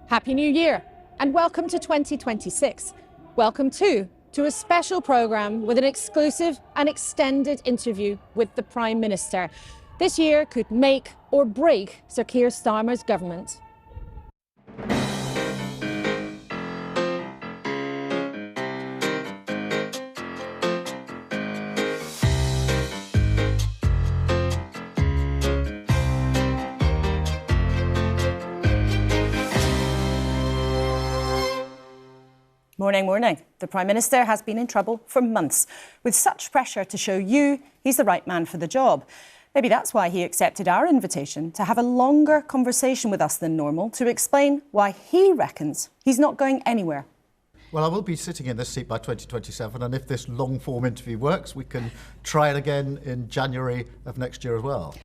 Happy New Year and welcome to 2026. Welcome too to a special programme with an exclusive and extended interview with the Prime Minister. This year could make or break Sir Keir Starmer's government. Morning, morning. The Prime Minister has been in trouble for months, with such pressure to show you he's the right man for the job. Maybe that's why he accepted our invitation to have a longer conversation with us than normal to explain why he reckons he's not going anywhere. Well, I will be sitting in this seat by 2027, and if this long-form interview works, we can try it again in January of next year as well.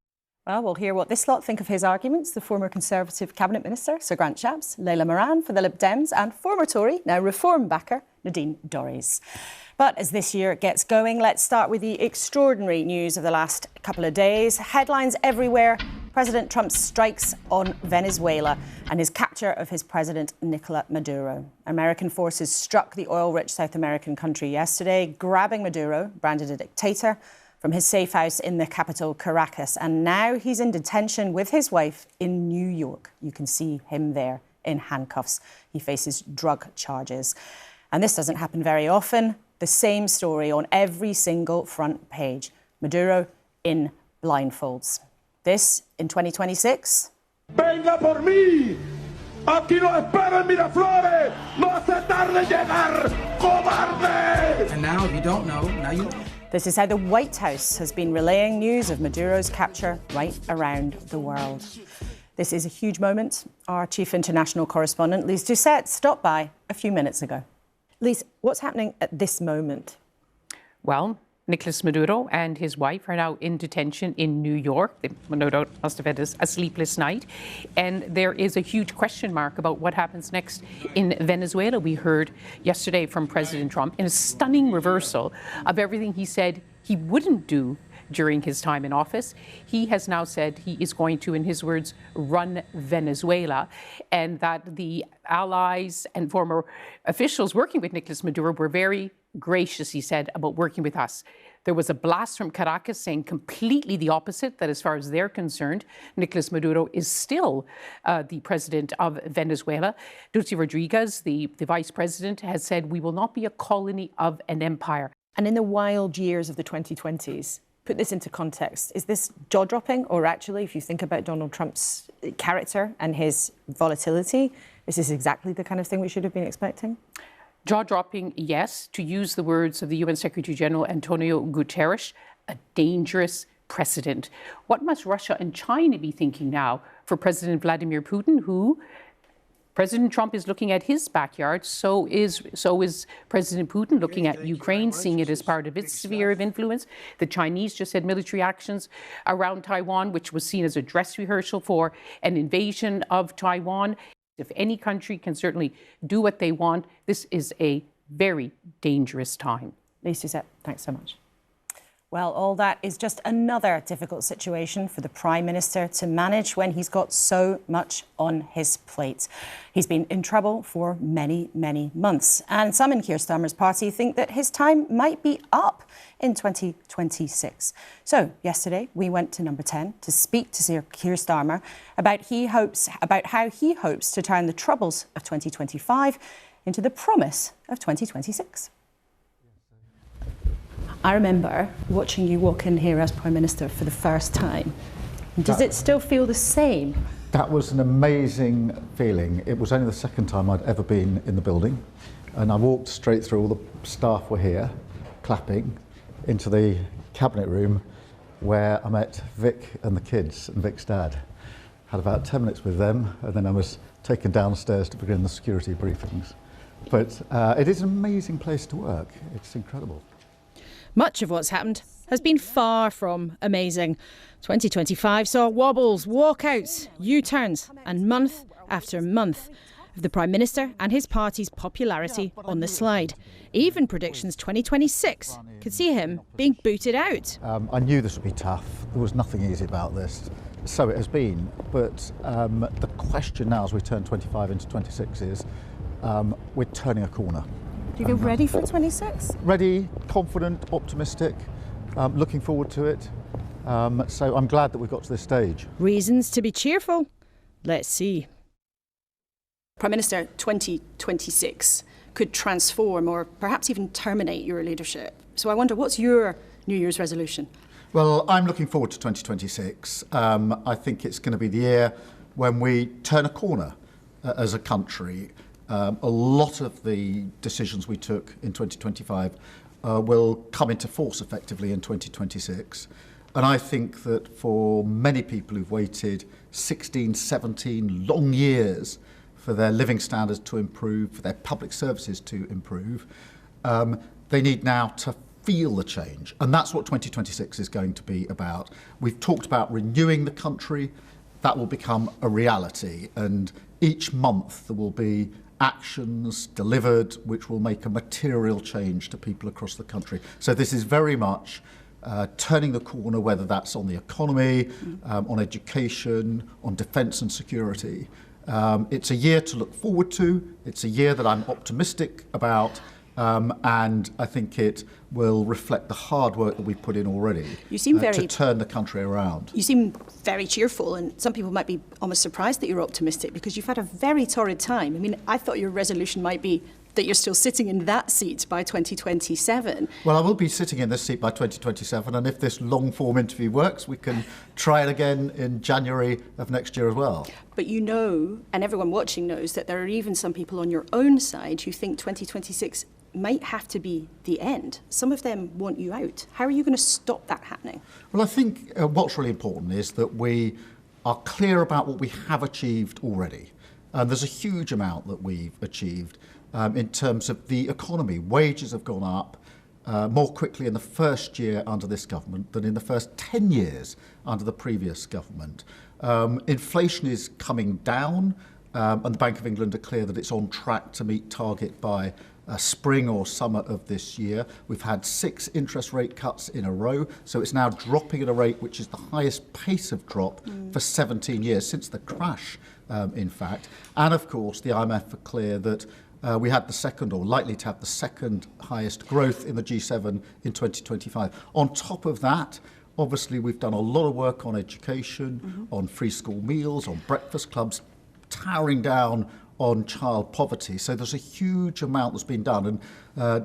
Well, we'll hear what this lot think of his arguments. The former Conservative Cabinet Minister, Sir Grant Shapps, Layla Moran for the Lib Dems, and former Tory, now Reform backer, Nadine Dorries. But as this year gets going, let's start with the extraordinary news of the last couple of days. Headlines everywhere. President Trump's strikes on Venezuela and his capture of his president, Nicolas Maduro. American forces struck the oil-rich South American country yesterday, grabbing Maduro, branded a dictator, from his safe house in the capital, Caracas. And now he's in detention with his wife in New York. You can see him there in handcuffs. He faces drug charges. And this doesn't happen very often. The same story on every single front page. Maduro in blindfolds. This in 2026. Venga por mí. Aquí lo espero en Miraflores. No hace tarde llegar, cobarde. And now you don't know, now you know. This is how the White House has been relaying news of Maduro's capture right around the world. This is a huge moment. Our chief international correspondent, Lise Doucette, stopped by a few minutes ago. Lise, what's happening at this moment? Well, Nicolas Maduro and his wife are now in detention in New York. Maduro must have had a sleepless night. And there is a huge question mark about what happens next in Venezuela. We heard yesterday from President Trump in a stunning reversal of everything he said he wouldn't do during his time in office. He has now said he is going to, in his words, run Venezuela, and that the allies and former officials working with Nicolas Maduro were very gracious, he said, about working with us. There was a blast from Caracas saying completely the opposite, that as far as they're concerned, Nicolas Maduro is still the president of Venezuela. Dulce Rodriguez, the vice president, has said we will not be a colony of an empire. And in the wild years of the 2020s, put this into context, is this jaw-dropping, or actually, if you think about Donald Trump's character and his volatility, this is exactly the kind of thing we should have been expecting? Jaw-dropping, yes. To use the words of the UN Secretary General Antonio Guterres, a dangerous precedent. What must Russia and China be thinking now for President Vladimir Putin, who President Trump is looking at his backyard, so is President Putin looking at Ukraine, seeing it as part of its sphere of influence. The Chinese just had military actions around Taiwan, which was seen as a dress rehearsal for an invasion of Taiwan. If any country can certainly do what they want, this is a very dangerous time. Lise Doucette, thanks so much. Well, all that is just another difficult situation for the Prime Minister to manage when he's got so much on his plate. He's been in trouble for many, many months. And some in Keir Starmer's party think that his time might be up in 2026. So yesterday, we went to number 10 to speak to Sir Keir Starmer about how he hopes to turn the troubles of 2025 into the promise of 2026. I remember watching you walk in here as Prime Minister for the first time. Does it still feel the same? That was an amazing feeling. It was only the second time I'd ever been in the building, and I walked straight through, all the staff were here, clapping, into the cabinet room where I met Vic and the kids and Vic's dad. Had about 10 minutes with them, and then I was taken downstairs to begin the security briefings. But it is an amazing place to work. It's incredible. Much of what's happened has been far from amazing. 2025 saw wobbles, walkouts, U-turns, and month after month of the Prime Minister and his party's popularity on the slide. Even predictions 2026 could see him being booted out. I knew this would be tough. There was nothing easy about this. So it has been, but the question now as we turn 25 into 26 is we're turning a corner. Do you feel ready for 26? Ready, confident, optimistic, looking forward to it. So I'm glad that we got to this stage. Reasons to be cheerful? Let's see. Prime Minister, 2026 could transform or perhaps even terminate your leadership. So I wonder, what's your New Year's resolution? Well, I'm looking forward to 2026. I think it's going to be the year when we turn a corner as a country. A lot of the decisions we took in 2025 will come into force effectively in 2026. And I think that for many people who've waited 16, 17 long years for their living standards to improve, for their public services to improve, they need now to feel the change. And that's what 2026 is going to be about. We've talked about renewing the country. That will become a reality. And each month there will be actions delivered which will make a material change to people across the country. So this is very much turning the corner, whether that's on the economy, on education, on defence and security. It's a year to look forward to. It's a year that I'm optimistic about. And I think it will reflect the hard work that we've put in already to turn the country around. You seem very cheerful, and some people might be almost surprised that you're optimistic because you've had a very torrid time. I mean, I thought your resolution might be that you're still sitting in that seat by 2027. Well, I will be sitting in this seat by 2027, and if this long-form interview works, we can try it again in January of next year as well. But you know, and everyone watching knows, that there are even some people on your own side who think 2026 might have to be the end. Some of them want you out. How are you going to stop that happening? Well, I think what's really important is that we are clear about what we have achieved already. There's a huge amount that we've achieved in terms of the economy. Wages have gone up more quickly in the first year under this government than in the first 10 years under the previous government. Inflation is coming down, and the Bank of England are clear that it's on track to meet target by spring or summer of this year. We've had 6 interest rate cuts in a row, so it's now dropping at a rate which is the highest pace of drop for 17 years, since the crash, in fact. And of course, the IMF are clear that we had the second, or likely to have the second highest growth in the G7 in 2025. On top of that, obviously, we've done a lot of work on education, on free school meals, on breakfast clubs, towering down on child poverty. So there's a huge amount that's been done, and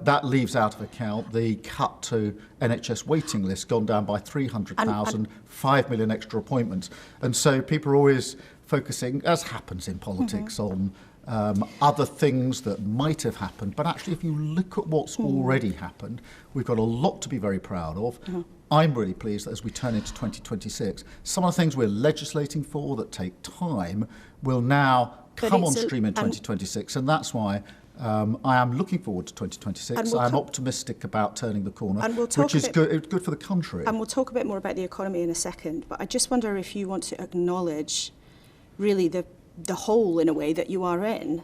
that leaves out of account the cut to NHS waiting lists, gone down by 300,000, 5 million extra appointments. And so people are always focusing, as happens in politics, on other things that might have happened. But actually, if you look at what's already happened, we've got a lot to be very proud of. I'm really pleased that as we turn into 2026, some of the things we're legislating for that take time will now come on stream in 2026. And that's why I am looking forward to 2026. I'm optimistic about turning the corner, which is good for the country. And we'll talk a bit more about the economy in a second. But I just wonder if you want to acknowledge really the hole, in a way, that you are in.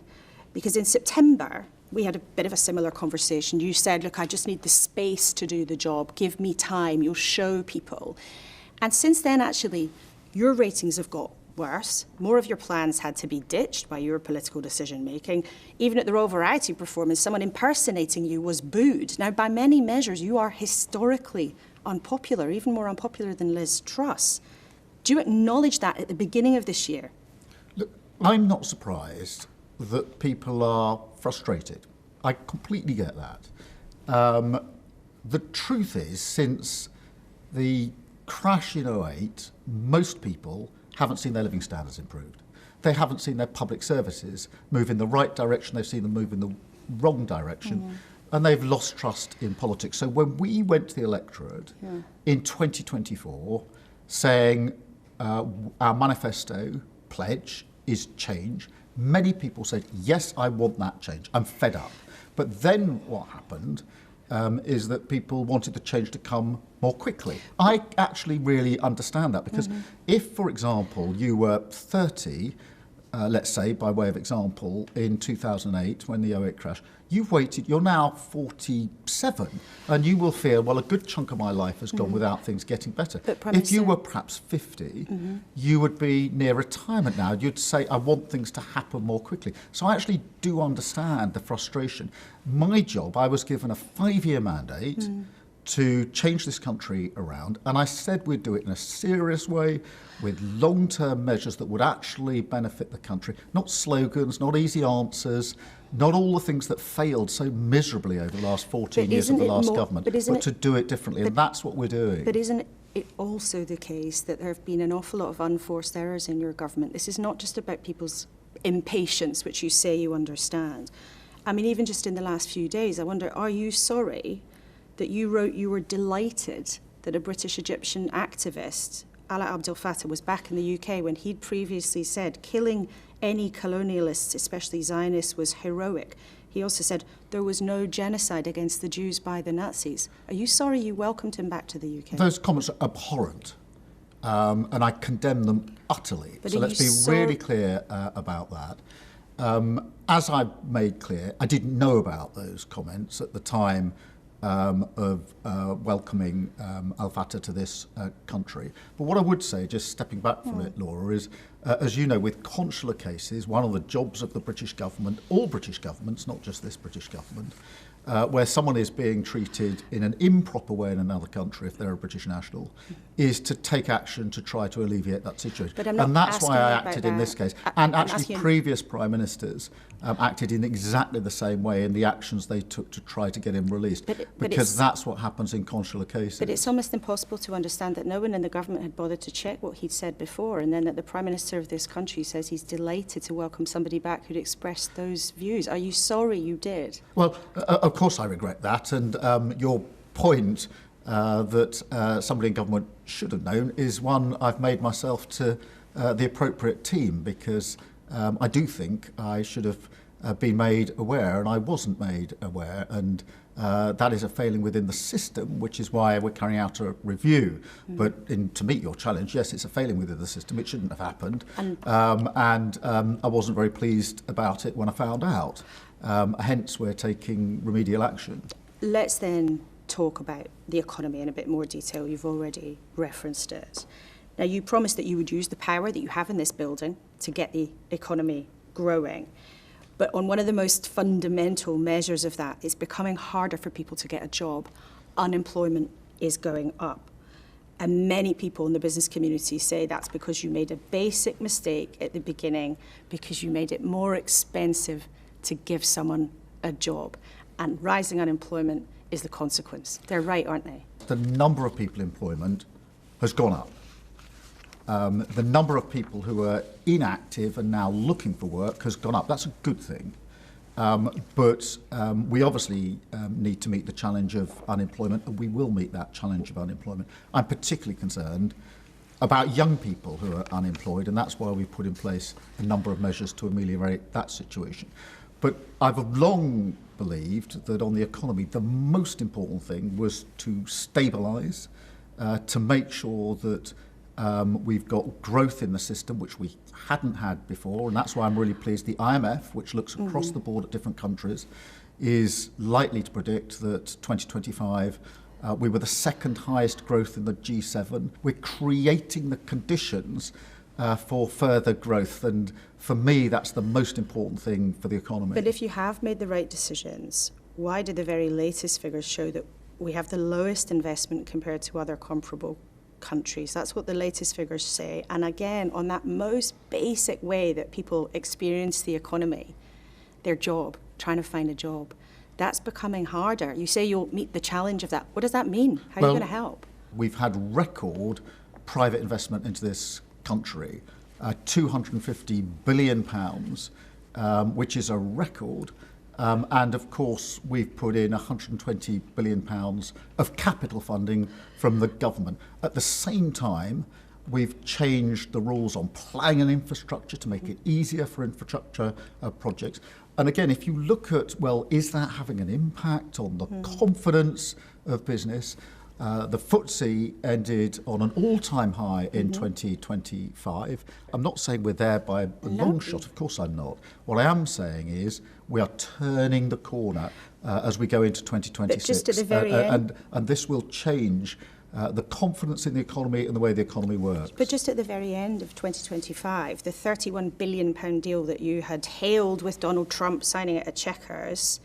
Because in September, we had a bit of a similar conversation. You said, look, I just need the space to do the job. Give me time. You'll show people. And since then, actually, your ratings have got worse. More of your plans had to be ditched by your political decision-making. Even at the Royal Variety performance, someone impersonating you was booed. Now, by many measures, you are historically unpopular, even more unpopular than Liz Truss. Do you acknowledge that at the beginning of this year? Look, I'm not surprised that people are frustrated. I completely get that. The truth is, since the crash in 2008, most people haven't seen their living standards improved. They haven't seen their public services move in the right direction. They've seen them move in the wrong direction. And they've lost trust in politics. So when we went to the electorate in 2024 saying our manifesto pledge is change, many people said, yes, I want that change. I'm fed up. But then what happened is that people wanted the change to come more quickly. I actually really understand that, because if, for example, you were 30 let's say, by way of example, in 2008, when the 08 crash, you've waited, you're now 47, and you will feel, well, a good chunk of my life has gone without things getting better. If you were perhaps 50, you would be near retirement now. You'd say, I want things to happen more quickly. So I actually do understand the frustration. My job, I was given a 5-year mandate to change this country around, and I said we'd do it in a serious way with long-term measures that would actually benefit the country, not slogans, not easy answers, not all the things that failed so miserably over the last 14 years of the last government, but to do it differently, and that's what we're doing. But isn't it also the case that there have been an awful lot of unforced errors in your government? This is not just about people's impatience, which you say you understand. I mean, even just in the last few days, I wonder, are you sorry that you wrote you were delighted that a British-Egyptian activist, Ala Abdel Fattah, was back in the UK when he'd previously said killing any colonialists, especially Zionists, was heroic. He also said there was no genocide against the Jews by the Nazis. Are you sorry you welcomed him back to the UK? Those comments are abhorrent, and I condemn them utterly. But so let's be really clear about that. As I made clear, I didn't know about those comments at the time of welcoming Al-Fattah to this country. But what I would say, just stepping back from it, Laura, is, as you know, with consular cases, one of the jobs of the British government, all British governments, not just this British government, where someone is being treated in an improper way in another country, if they're a British national, is to take action to try to alleviate that situation. And that's why I acted in this case. And actually previous Prime Ministers acted in exactly the same way in the actions they took to try to get him released, because that's what happens in consular cases. But it's almost impossible to understand that no one in the government had bothered to check what he'd said before, and then that the Prime Minister of this country says he's delighted to welcome somebody back who'd expressed those views. Are you sorry you did? Well, of course I regret that, and your point that somebody in government should have known is one I've made myself to the appropriate team, because I do think I should have been made aware, and I wasn't made aware, and that is a failing within the system, which is why we're carrying out a review. But to meet your challenge, yes, it's a failing within the system. It shouldn't have happened, and I wasn't very pleased about it when I found out. Hence, we're taking remedial action. Let's then talk about the economy in a bit more detail. You've already referenced it. Now, you promised that you would use the power that you have in this building to get the economy growing. But on one of the most fundamental measures of that, it's becoming harder for people to get a job. Unemployment is going up. And many people in the business community say that's because you made a basic mistake at the beginning, because you made it more expensive to give someone a job. And rising unemployment is the consequence. They're right, aren't they? The number of people in employment has gone up. The number of people who are inactive and now looking for work has gone up. That's a good thing. But we obviously need to meet the challenge of unemployment, and we will meet that challenge of unemployment. I'm particularly concerned about young people who are unemployed, and that's why we put in place a number of measures to ameliorate that situation. But I've long believed that on the economy, the most important thing was to stabilise, to make sure that we've got growth in the system, which we hadn't had before, and that's why I'm really pleased the IMF, which looks across the board at different countries, is likely to predict that 2025 we were the second highest growth in the G7. We're creating the conditions for further growth, and for me that's the most important thing for the economy. But if you have made the right decisions, why do the very latest figures show that we have the lowest investment compared to other comparable countries? That's what the latest figures say. And again, on that most basic way that people experience the economy, their job, trying to find a job, that's becoming harder. You say you'll meet the challenge of that. What does that mean? How are you going to help? We've had record private investment into this country, £250 billion, which is a record. And of course, we've put in £120 billion of capital funding from the government. At the same time, we've changed the rules on planning and infrastructure to make it easier for infrastructure projects. And again, if you look at, well, is that having an impact on the confidence of business? The FTSE ended on an all-time high in 2025. I'm not saying we're there by a long shot, of course I'm not. What I am saying is we are turning the corner as we go into 2026. But just at the very end. And this will change the confidence in the economy and the way the economy works. But just at the very end of 2025, the £31 billion deal that you had hailed with Donald Trump signing it at Chequers,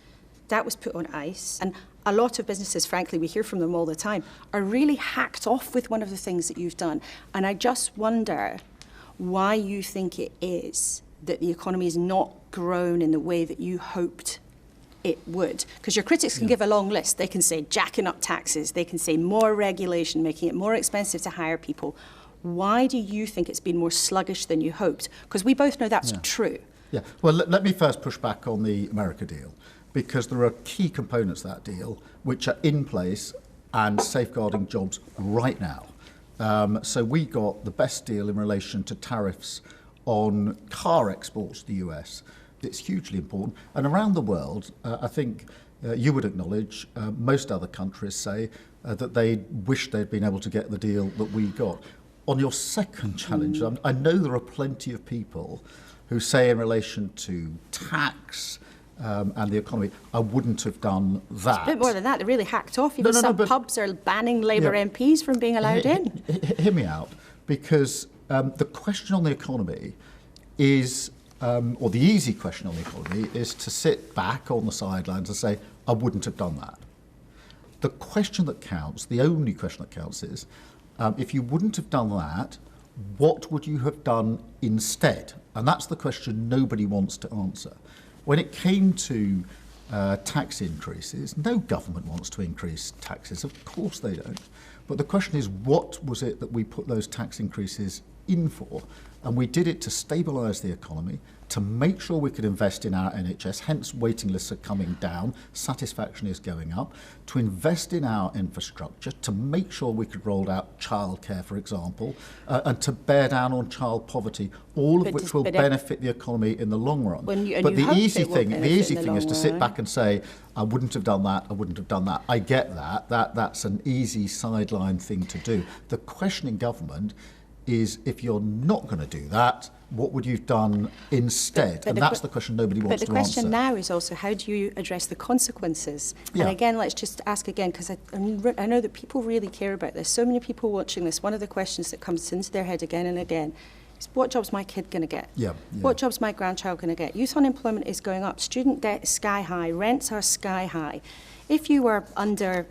that was put on ice. And a lot of businesses, frankly, we hear from them all the time, are really hacked off with one of the things that you've done. And I just wonder why you think it is that the economy has not grown in the way that you hoped it would. Because your critics can give a long list. They can say jacking up taxes. They can say more regulation, making it more expensive to hire people. Why do you think it's been more sluggish than you hoped? Because we both know that's true. Yeah. Well, let me first push back on the America deal, because there are key components of that deal which are in place and safeguarding jobs right now. So we got the best deal in relation to tariffs on car exports to the US. It's hugely important. And around the world, I think you would acknowledge, most other countries say that they wish they'd been able to get the deal that we got. On your second challenge, I know there are plenty of people who say in relation to tax and the economy, I wouldn't have done that. It's a bit more than that. They're really hacked off. Even some pubs are banning Labour MPs from being allowed in. Hear me out, because the question on the economy is, or the easy question on the economy is to sit back on the sidelines and say, I wouldn't have done that. The question that counts, the only question that counts is, if you wouldn't have done that, what would you have done instead? And that's the question nobody wants to answer. When it came to tax increases, no government wants to increase taxes. Of course they don't. But the question is, what was it that we put those tax increases in for? And we did it to stabilise the economy, to make sure we could invest in our NHS, hence waiting lists are coming down, satisfaction is going up, to invest in our infrastructure, to make sure we could roll out childcare, for example, and to bear down on child poverty, all of which will benefit the economy in the long run. But the easy thing is to sit back and say, I wouldn't have done that, I wouldn't have done that. I get that. That's an easy sideline thing to do. The question in government is, if you're not going to do that, what would you have done instead? And that's the question nobody wants to answer. But the question now is also, how do you address the consequences? Yeah. And again, let's just ask again, because I know that people really care about this. So many people watching this, one of the questions that comes into their head again and again is, what job's my kid going to get? What job's my grandchild going to get? Youth unemployment is going up, student debt is sky high, rents are sky high. If you were under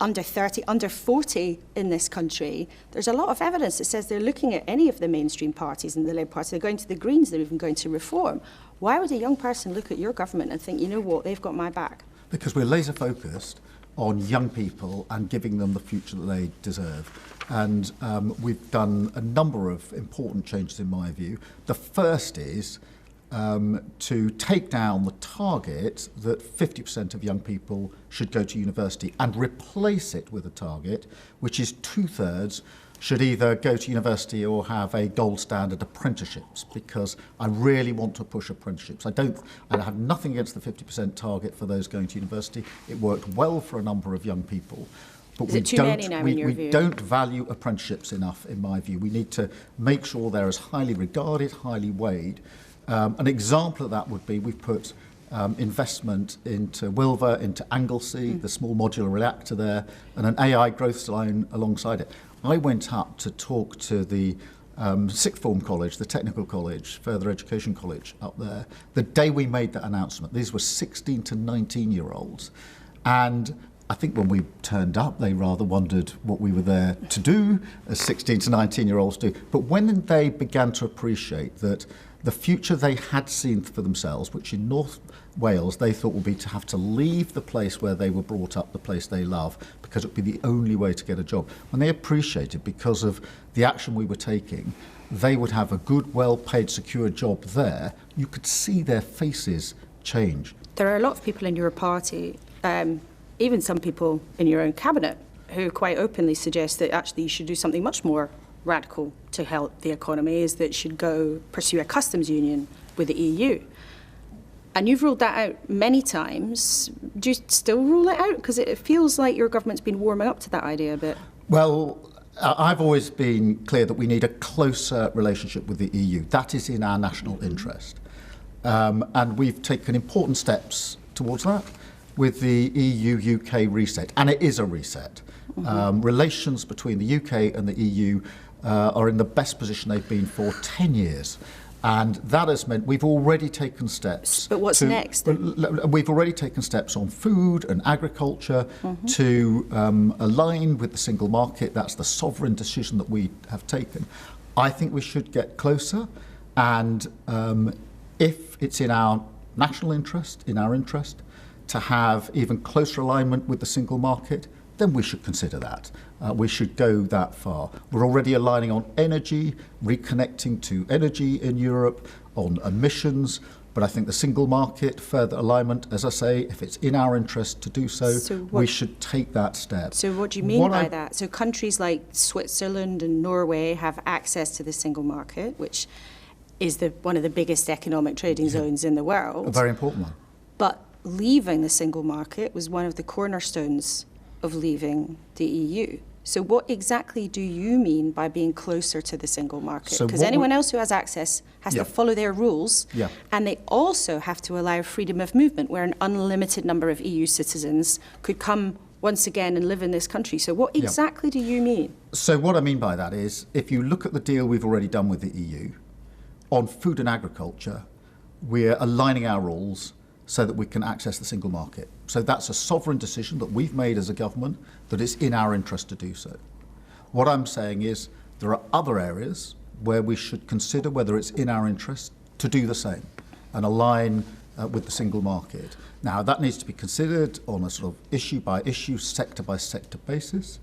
30, under 40 in this country, there's a lot of evidence that says they're looking at any of the mainstream parties in the Labour Party. They're going to the Greens, they're even going to Reform. Why would a young person look at your government and think, you know what, they've got my back? Because we're laser focused on young people and giving them the future that they deserve. And we've done a number of important changes in my view. The first is to take down the target that 50% of young people should go to university and replace it with a target which is 2/3 should either go to university or have a gold standard apprenticeships, because I really want to push apprenticeships. I have nothing against the 50% target for those going to university. It worked well for a number of young people. But is it too many now in your view? We don't value apprenticeships enough, in my view. We need to make sure they're as highly regarded, highly weighed. An example of that would be we've put investment into Wilver, into Anglesey, the small modular reactor there, and an AI growth loan alongside it. I went up to talk to the sixth form college, the technical college, further education college up there, the day we made that announcement. These were 16 to 19-year-olds. And I think when we turned up, they rather wondered what we were there to do, as 16 to 19-year-olds do. But when they began to appreciate that the future they had seen for themselves, which in North Wales they thought would be to have to leave the place where they were brought up, the place they love, because it would be the only way to get a job. When they appreciated, because of the action we were taking, they would have a good, well-paid, secure job there, you could see their faces change. There are a lot of people in your party, even some people in your own cabinet, who quite openly suggest that actually you should do something much more radical to help the economy, is that it should go pursue a customs union with the EU. And you've ruled that out many times. Do you still rule it out? Because it feels like your government's been warming up to that idea a bit. Well, I've always been clear that we need a closer relationship with the EU. That is in our national interest. And we've taken important steps towards that with the EU-UK reset. And it is a reset. Relations between the UK and the EU are in the best position they've been for 10 years. And that has meant we've already taken steps. But what's next? We've already taken steps on food and agriculture to align with the single market. That's the sovereign decision that we have taken. I think we should get closer. And if it's in our national interest, to have even closer alignment with the single market, then we should consider that. We should go that far. We're already aligning on energy, reconnecting to energy in Europe, on emissions, but I think the single market, further alignment, as I say, if it's in our interest to do so, we should take that step. So what do you mean by that? So countries like Switzerland and Norway have access to the single market, which is one of the biggest economic trading zones in the world. A very important one. But leaving the single market was one of the cornerstones of leaving the EU. So what exactly do you mean by being closer to the single market? Because anyone else who has access has to follow their rules, and they also have to allow freedom of movement, where an unlimited number of EU citizens could come once again and live in this country. So what exactly do you mean? So what I mean by that is, if you look at the deal we've already done with the EU, on food and agriculture, we're aligning our rules so that we can access the single market. So that's a sovereign decision that we've made as a government, that it's in our interest to do so. What I'm saying is there are other areas where we should consider whether it's in our interest to do the same and align with the single market. Now, that needs to be considered on a sort of issue by issue, sector by sector basis.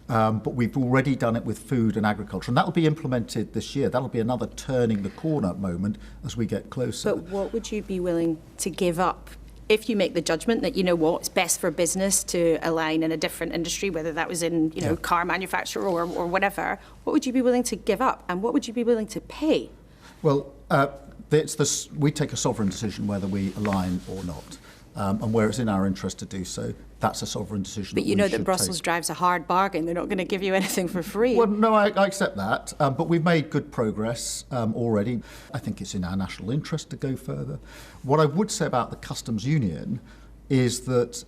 But we've already done it with food and agriculture, and that'll be implemented this year. That'll be another turning the corner moment as we get closer. But what would you be willing to give up if you make the judgment that, you know what, it's best for business to align in a different industry, whether that was in, you know, car manufacturer or whatever? What would you be willing to give up, and what would you be willing to pay? Well, we take a sovereign decision whether we align or not. And where it's in our interest to do so, that's a sovereign decision. But you know that Brussels drives a hard bargain. They're not going to give you anything for free. Well, no, I accept that. But we've made good progress already. I think it's in our national interest to go further. What I would say about the customs union is that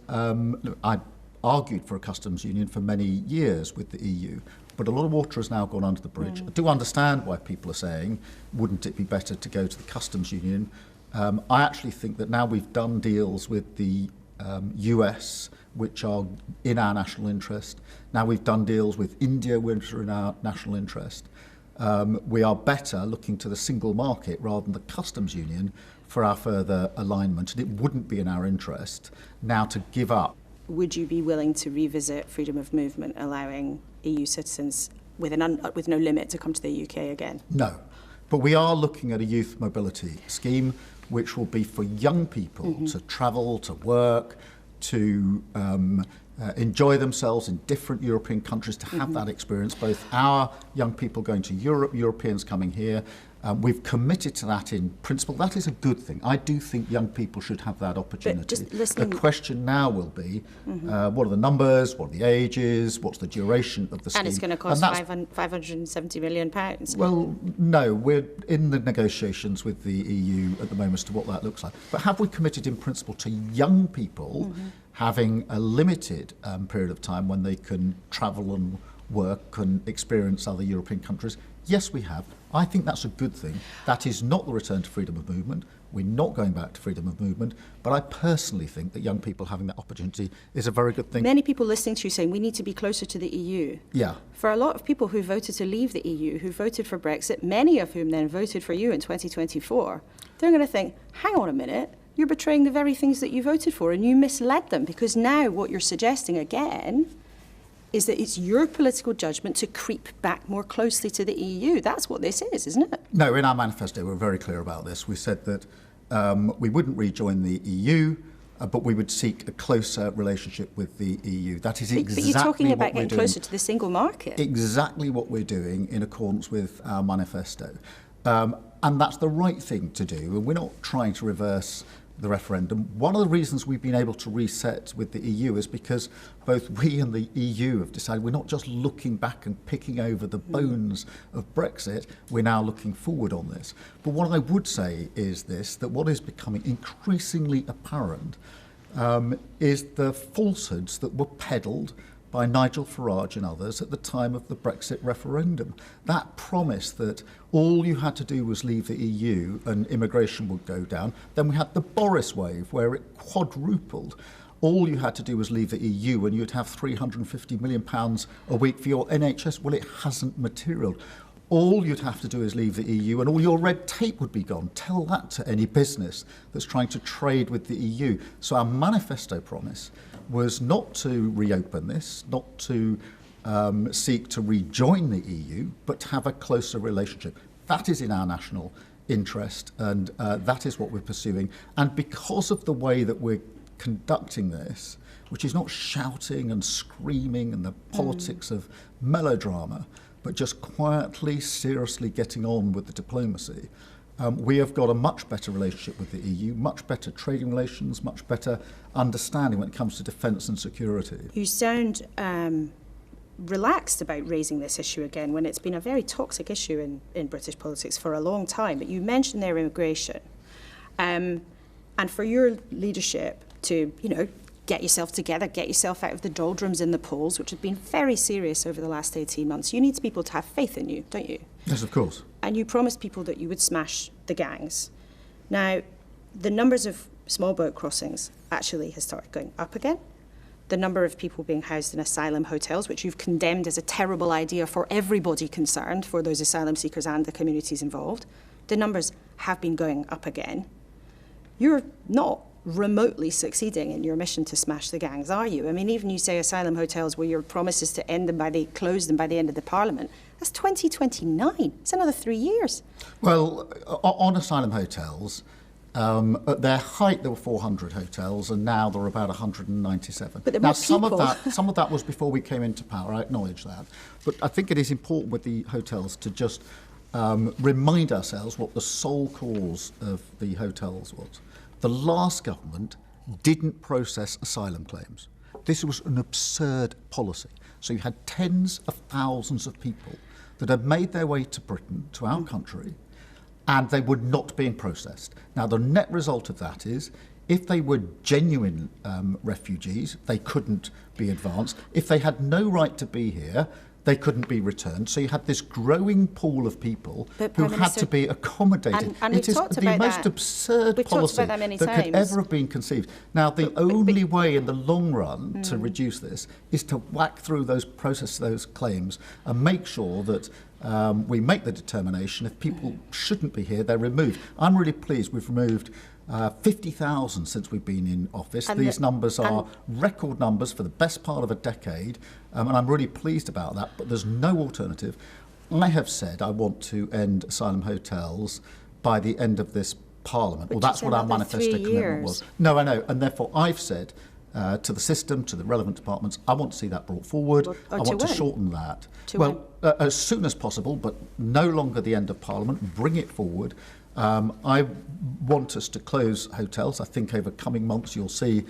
I argued for a customs union for many years with the EU. But a lot of water has now gone under the bridge. I do understand why people are saying, wouldn't it be better to go to the customs union? I actually think that now we've done deals with the US, which are in our national interest. Now we've done deals with India, which are in our national interest. We are better looking to the single market rather than the customs union for our further alignment, and it wouldn't be in our interest now to give up. Would you be willing to revisit freedom of movement, allowing EU citizens with no limit to come to the UK again? No, but we are looking at a youth mobility scheme which will be for young people to travel, to work, to enjoy themselves in different European countries, to have that experience, both our young people going to Europe, Europeans coming here. We've committed to that in principle. That is a good thing. I do think young people should have that opportunity. The question now will be, what are the numbers, what are the ages, what's the duration of the scheme? And it's going to cost £570 million. Well, no, we're in the negotiations with the EU at the moment as to what that looks like. But have we committed in principle to young people having a limited period of time when they can travel and work and experience other European countries? Yes, we have. I think that's a good thing. That is not the return to freedom of movement. We're not going back to freedom of movement. But I personally think that young people having that opportunity is a very good thing. Many people listening to you saying we need to be closer to the EU. Yeah. For a lot of people who voted to leave the EU, who voted for Brexit, many of whom then voted for you in 2024, they're going to think, hang on a minute, you're betraying the very things that you voted for, and you misled them, because now what you're suggesting again is that it's your political judgment to creep back more closely to the EU. That's what this is, isn't it? No, in our manifesto, we're very clear about this. We said that we wouldn't rejoin the EU, but we would seek a closer relationship with the EU. That is exactly what we're doing. But you're talking about getting closer to the single market. Exactly what we're doing in accordance with our manifesto. And that's the right thing to do. And we're not trying to reverse the referendum. One of the reasons we've been able to reset with the EU is because both we and the EU have decided we're not just looking back and picking over the bones of Brexit, we're now looking forward on this. But what I would say is this, that what is becoming increasingly apparent is the falsehoods that were peddled by Nigel Farage and others at the time of the Brexit referendum. That promise that all you had to do was leave the EU and immigration would go down. Then we had the Boris wave where it quadrupled. All you had to do was leave the EU and you'd have £350 million a week for your NHS. Well, it hasn't materialised. All you'd have to do is leave the EU and all your red tape would be gone. Tell that to any business that's trying to trade with the EU. So our manifesto promise was not to reopen this, not to seek to rejoin the EU, but to have a closer relationship. That is in our national interest, and that is what we're pursuing. And because of the way that we're conducting this, which is not shouting and screaming and the politics of melodrama, but just quietly, seriously getting on with the diplomacy, we have got a much better relationship with the EU, much better trading relations, much better understanding when it comes to defence and security. You sound relaxed about raising this issue again when it's been a very toxic issue in British politics for a long time. But you mentioned their immigration. And for your leadership to, get yourself together, get yourself out of the doldrums in the polls, which have been very serious over the last 18 months, you need people to have faith in you, don't you? Yes, of course. And you promised people that you would smash the gangs. Now, the numbers of small boat crossings actually has started going up again. The number of people being housed in asylum hotels, which you've condemned as a terrible idea for everybody concerned, for those asylum seekers and the communities involved, the numbers have been going up again. You're not remotely succeeding in your mission to smash the gangs, are you? I mean, even you say asylum hotels where your promise is to close them by the end of the Parliament. That's 2029. It's another 3 years. Well, on asylum hotels, at their height there were 400 hotels, and now there are about 197. But now, some of that was before we came into power. I acknowledge that, but I think it is important with the hotels to just remind ourselves what the sole cause of the hotels was. The last government didn't process asylum claims. This was an absurd policy. So you had tens of thousands of people that had made their way to Britain, to our country, and they were not being processed. Now, the net result of that is, if they were genuine refugees, they couldn't be advanced. If they had no right to be here, they couldn't be returned. So you had this growing pool of people who had to be accommodated. And it is the most absurd policy that could ever have been conceived. Now, the only way in the long run to reduce this is to whack through those claims and make sure that we make the determination if people shouldn't be here, they're removed. I'm really pleased we've removed 50,000 since we've been in office. These numbers are record numbers for the best part of a decade, and I'm really pleased about that, but there's no alternative. I have said I want to end asylum hotels by the end of this Parliament. Well, that's what our manifesto commitment was. No, I know, and therefore I've said to the system, to the relevant departments, I want to see that brought forward. I want to shorten that. As soon as possible, but no longer the end of Parliament. Bring it forward. I want us to close hotels. I think over coming months you'll see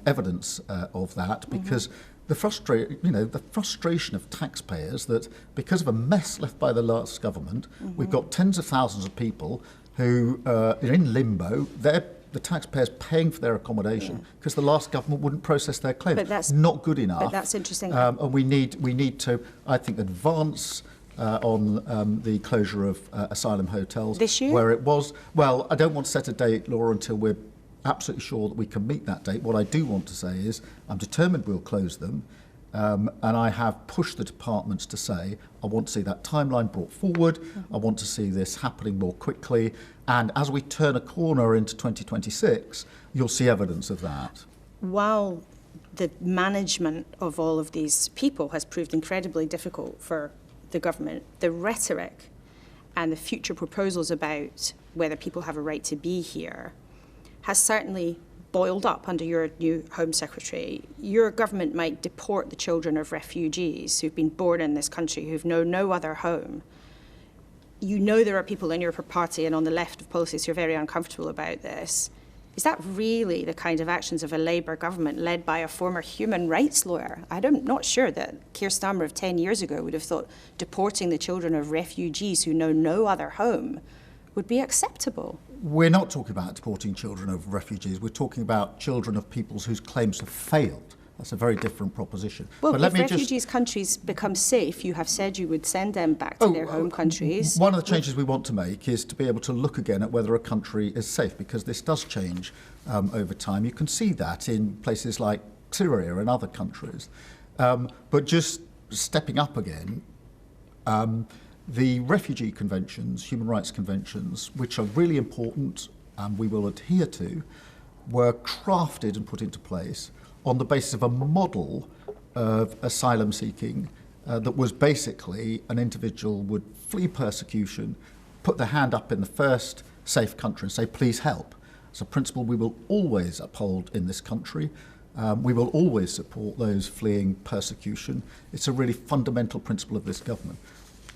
evidence of that, because the frustration of taxpayers that because of a mess left by the last government, we've got tens of thousands of people who are in limbo. They're the taxpayers paying for their accommodation because the last government wouldn't process their claims. But that's not good enough. But that's interesting. And we need to, I think, advance on the closure of asylum hotels. This year? Where it was, well, I don't want to set a date, Laura, until we're absolutely sure that we can meet that date. What I do want to say is I'm determined we'll close them. And I have pushed the departments to say, I want to see that timeline brought forward. I want to see this happening more quickly. And as we turn a corner into 2026, you'll see evidence of that. While the management of all of these people has proved incredibly difficult for the government, the rhetoric and the future proposals about whether people have a right to be here has certainly boiled up under your new Home Secretary. Your government might deport the children of refugees who've been born in this country, who've known no other home. You know there are people in your party and on the left of politics who are very uncomfortable about this. Is that really the kind of actions of a Labour government led by a former human rights lawyer? I'm not sure that Keir Starmer of 10 years ago would have thought deporting the children of refugees who know no other home would be acceptable. We're not talking about deporting children of refugees. We're talking about children of peoples whose claims have failed. That's a very different proposition. Well, but if refugees' countries become safe, you have said you would send them back to their home countries. One of the changes we want to make is to be able to look again at whether a country is safe, because this does change over time. You can see that in places like Syria and other countries. But just stepping up again, the refugee conventions, human rights conventions, which are really important and we will adhere to, were crafted and put into place on the basis of a model of asylum seeking that was basically an individual would flee persecution, put their hand up in the first safe country and say, please help. It's a principle we will always uphold in this country. We will always support those fleeing persecution. It's a really fundamental principle of this government.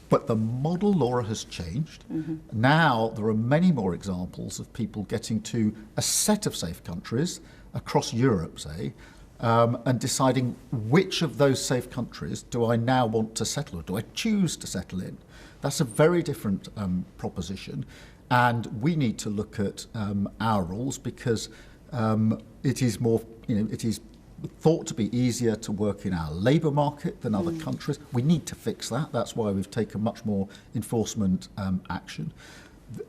But the model, Laura, has changed. Now there are many more examples of people getting to a set of safe countries across Europe, say, and deciding which of those safe countries do I now want to settle or do I choose to settle in. That's a very different proposition, and we need to look at our rules because it is more, it is thought to be easier to work in our labour market than other countries. We need to fix that. That's why we've taken much more enforcement action.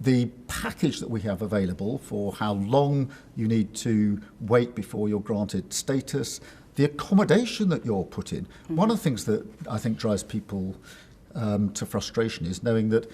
The package that we have available for how long you need to wait before you're granted status, the accommodation that you're put in. One of the things that I think drives people to frustration is knowing that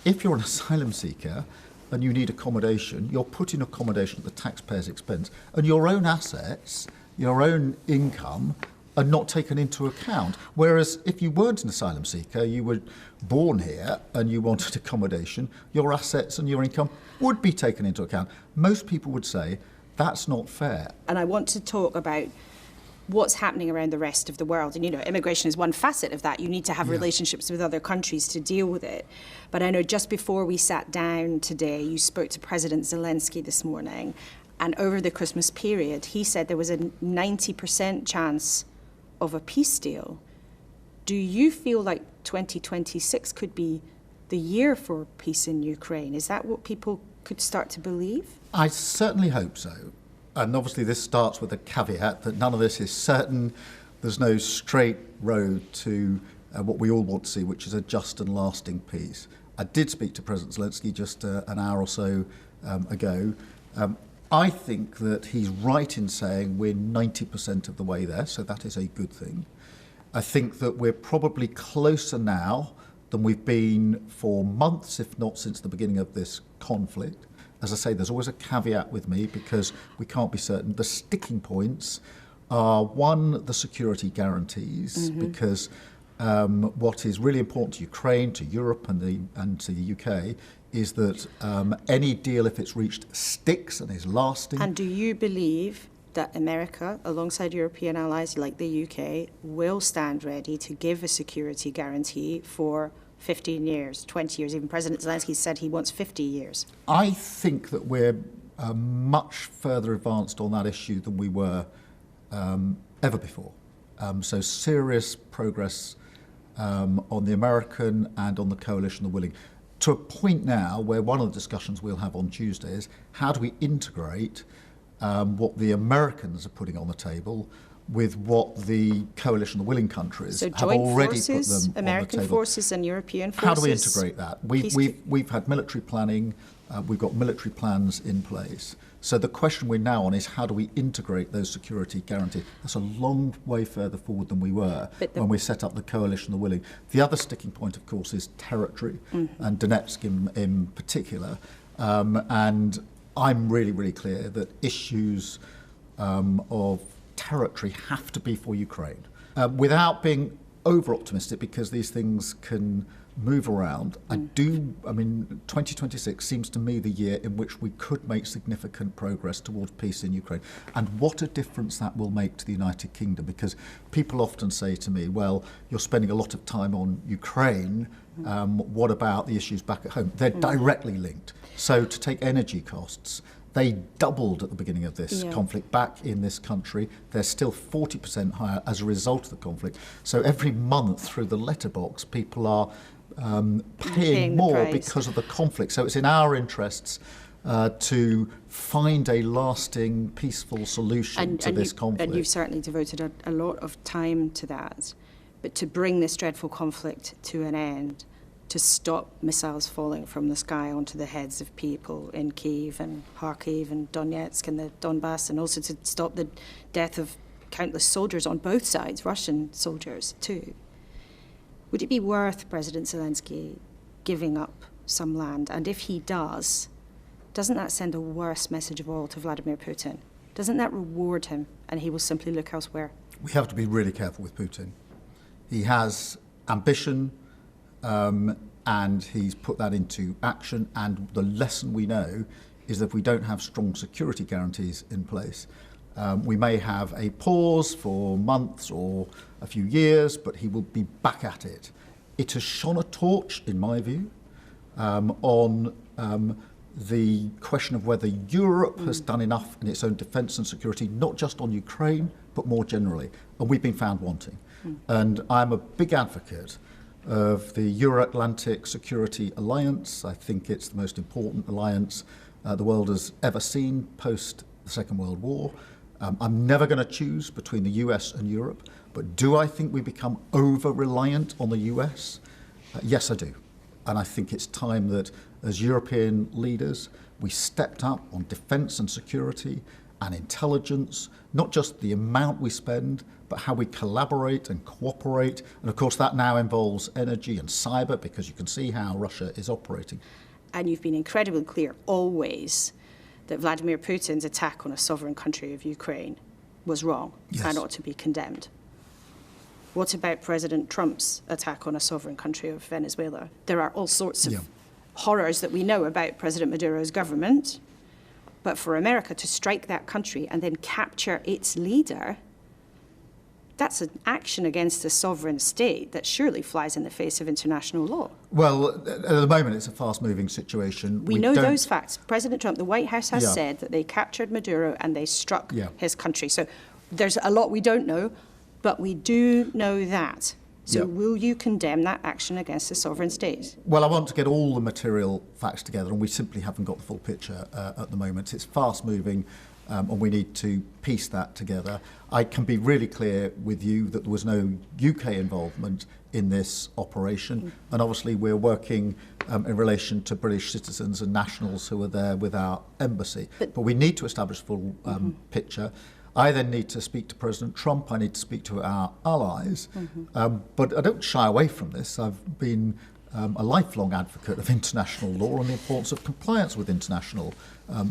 if you're an asylum seeker and you need accommodation, you're put in accommodation at the taxpayer's expense, and your own assets, your own income are not taken into account. Whereas if you weren't an asylum seeker, you were born here and you wanted accommodation, your assets and your income would be taken into account. Most people would say that's not fair. And I want to talk about what's happening around the rest of the world. And, immigration is one facet of that. You need to have relationships with other countries to deal with it. But I know just before we sat down today, you spoke to President Zelensky this morning. And over the Christmas period, he said there was a 90% chance of a peace deal. Do you feel like 2026 could be the year for peace in Ukraine? Is that what people could start to believe? I certainly hope so. And obviously this starts with a caveat that none of this is certain. There's no straight road to what we all want to see, which is a just and lasting peace. I did speak to President Zelensky just an hour or so ago. I think that he's right in saying we're 90% of the way there, so that is a good thing. I think that we're probably closer now than we've been for months, if not since the beginning of this conflict. As I say, there's always a caveat with me because we can't be certain. The sticking points are, one, the security guarantees, because what is really important to Ukraine, to Europe and to the UK is that any deal, if it's reached, sticks and is lasting. And do you believe that America, alongside European allies like the UK, will stand ready to give a security guarantee for 15 years, 20 years? Even President Zelensky said he wants 50 years. I think that we're much further advanced on that issue than we were ever before. So serious progress on the American and on the coalition of willing. To a point now where one of the discussions we'll have on Tuesday is how do we integrate what the Americans are putting on the table with what the coalition of willing countries have already put them on the table. So joint forces, American forces and European forces. How do we integrate that? We've had military planning, we've got military plans in place. So the question we're now on is how do we integrate those security guarantees? That's a long way further forward than we were when we set up the coalition of willing. The other sticking point, of course, is territory, and Donetsk in particular. And I'm really, really clear that issues of territory have to be for Ukraine. Without being over-optimistic, because these things can move around, 2026 seems to me the year in which we could make significant progress towards peace in Ukraine. And what a difference that will make to the United Kingdom, because people often say to me, well, you're spending a lot of time on Ukraine, what about the issues back at home? They're directly linked. So to take energy costs, They doubled at the beginning of this conflict back in this country. They're still 40% higher as a result of the conflict. So every month through the letterbox, people are paying more because of the conflict. So it's in our interests to find a lasting, peaceful solution to this conflict. And you've certainly devoted a lot of time to that. But to bring this dreadful conflict to an end, to stop missiles falling from the sky onto the heads of people in Kyiv and Kharkiv and Donetsk and the Donbass, and also to stop the death of countless soldiers on both sides, Russian soldiers too. Would it be worth President Zelensky giving up some land? And if he does, doesn't that send a worse message of all to Vladimir Putin? Doesn't that reward him and he will simply look elsewhere? We have to be really careful with Putin. He has ambition, and he's put that into action. And the lesson we know is that if we don't have strong security guarantees in place, we may have a pause for months or a few years, but he will be back at it. It has shone a torch, in my view, on the question of whether Europe has done enough in its own defence and security, not just on Ukraine, but more generally. And we've been found wanting. And I'm a big advocate of the Euro-Atlantic Security Alliance. I think it's the most important alliance the world has ever seen post the Second World War. I'm never going to choose between the US and Europe, but do I think we become over-reliant on the US? Yes, I do. And I think it's time that as European leaders, we stepped up on defence and security and intelligence, not just the amount we spend, but how we collaborate and cooperate. And of course, that now involves energy and cyber, because you can see how Russia is operating. And you've been incredibly clear always that Vladimir Putin's attack on a sovereign country of Ukraine was wrong and ought to be condemned. What about President Trump's attack on a sovereign country of Venezuela? There are all sorts of horrors that we know about President Maduro's government, but for America to strike that country and then capture its leader, that's an action against a sovereign state that surely flies in the face of international law. Well, at the moment, it's a fast-moving situation. We know those facts. President Trump, the White House has said that they captured Maduro and they struck his country. So there's a lot we don't know, but we do know that. So will you condemn that action against a sovereign state? Well, I want to get all the material facts together, and we simply haven't got the full picture at the moment. It's fast-moving, and we need to piece that together. I can be really clear with you that there was no UK involvement in this operation, and obviously we're working in relation to British citizens and nationals who are there with our embassy. But we need to establish a full picture. I then need to speak to President Trump. I need to speak to our allies. But I don't shy away from this. I've been a lifelong advocate of international law and the importance of compliance with international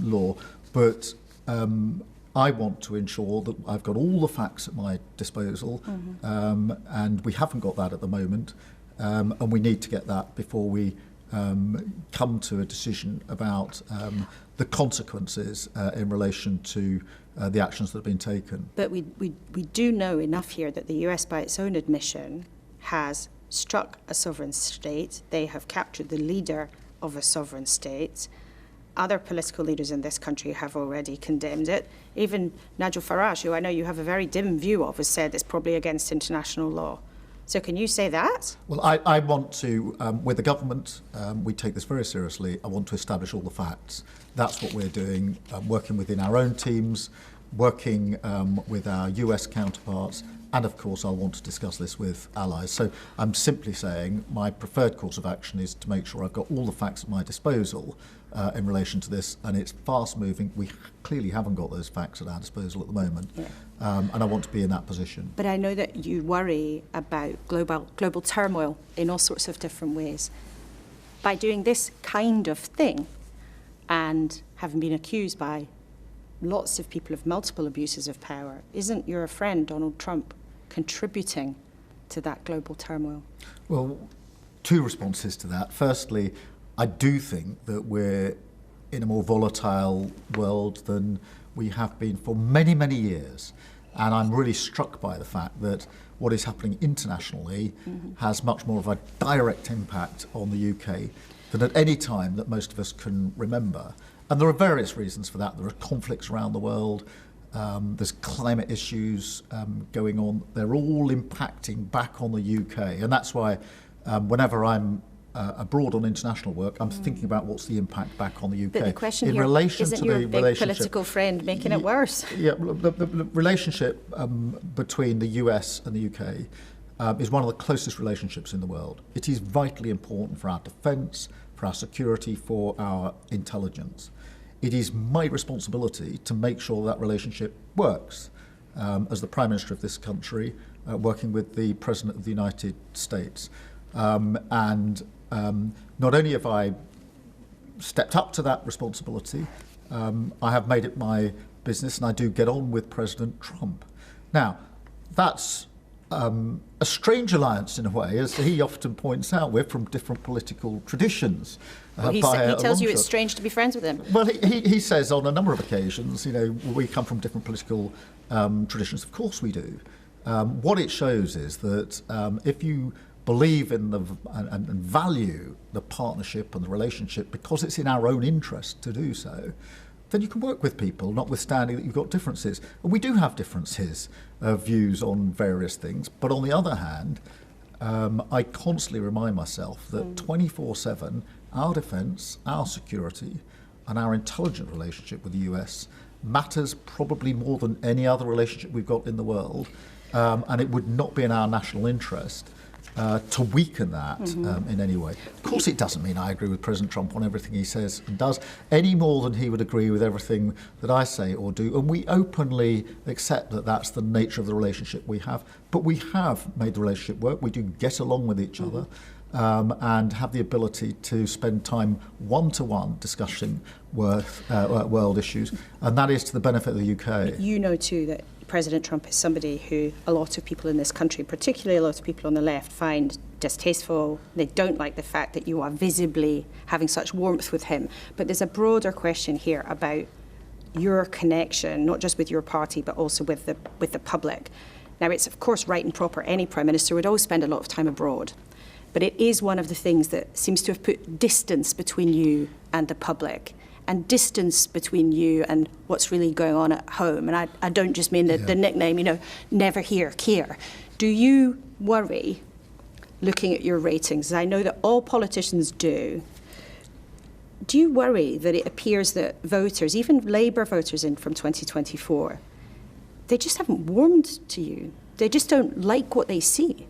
law. But I want to ensure that I've got all the facts at my disposal, and we haven't got that at the moment, and we need to get that before we come to a decision about the consequences in relation to the actions that have been taken. But we do know enough here that the US, by its own admission, has struck a sovereign state. They have captured the leader of a sovereign state. Other political leaders in this country have already condemned it. Even Nigel Farage, who I know you have a very dim view of, has said it's probably against international law. So can you say that? Well, I want to, with the government, we take this very seriously. I want to establish all the facts. That's what we're doing, working within our own teams, working with our US counterparts, and of course I'll want to discuss this with allies. So I'm simply saying my preferred course of action is to make sure I've got all the facts at my disposal in relation to this, and it's fast moving. We clearly haven't got those facts at our disposal at the moment, and I want to be in that position. But I know that you worry about global turmoil in all sorts of different ways. By doing this kind of thing, and having been accused by lots of people of multiple abuses of power, isn't your friend Donald Trump contributing to that global turmoil? Well, two responses to that. Firstly, I do think that we're in a more volatile world than we have been for many, many years. And I'm really struck by the fact that what is happening internationally has much more of a direct impact on the UK than at any time that most of us can remember. And there are various reasons for that. There are conflicts around the world. There's climate issues going on. They're all impacting back on the UK. And that's why whenever I'm abroad on international work, I'm thinking about what's the impact back on the UK. But the question in here relation isn't to your the big relationship, political friend making it worse. Yeah, the relationship between the US and the UK is one of the closest relationships in the world. It is vitally important for our defence, for our security, for our intelligence. It is my responsibility to make sure that relationship works. As the Prime Minister of this country, working with the President of the United States. Not only have I stepped up to that responsibility, I have made it my business, and I do get on with President Trump. Now, that's a strange alliance in a way, as he often points out. We're from different political traditions. Well, he tells you it's strange to be friends with him. Well, he says on a number of occasions, you know, we come from different political traditions. Of course we do. What it shows is that if you believe in and value the partnership and the relationship because it's in our own interest to do so, then you can work with people, notwithstanding that you've got differences. And we do have differences of views on various things. But on the other hand, I constantly remind myself that 24/7, our defence, our security, and our intelligent relationship with the US matters probably more than any other relationship we've got in the world. And it would not be in our national interest to weaken that in any way. Of course, it doesn't mean I agree with President Trump on everything he says and does, any more than he would agree with everything that I say or do. And we openly accept that that's the nature of the relationship we have. But we have made the relationship work. We do get along with each other and have the ability to spend time one-to-one discussing world issues. And that is to the benefit of the UK. You know, too, that President Trump is somebody who a lot of people in this country, particularly a lot of people on the left, find distasteful. They don't like the fact that you are visibly having such warmth with him. But there's a broader question here about your connection, not just with your party, but also with the public. Now, it's of course right and proper. Any Prime Minister would always spend a lot of time abroad. But it is one of the things that seems to have put distance between you and the public, and distance between you and what's really going on at home. And I don't just mean the nickname, you know, never hear Keir. Do you worry, looking at your ratings, I know that all politicians do you worry that it appears that voters, even Labour voters from 2024, they just haven't warmed to you? They just don't like what they see?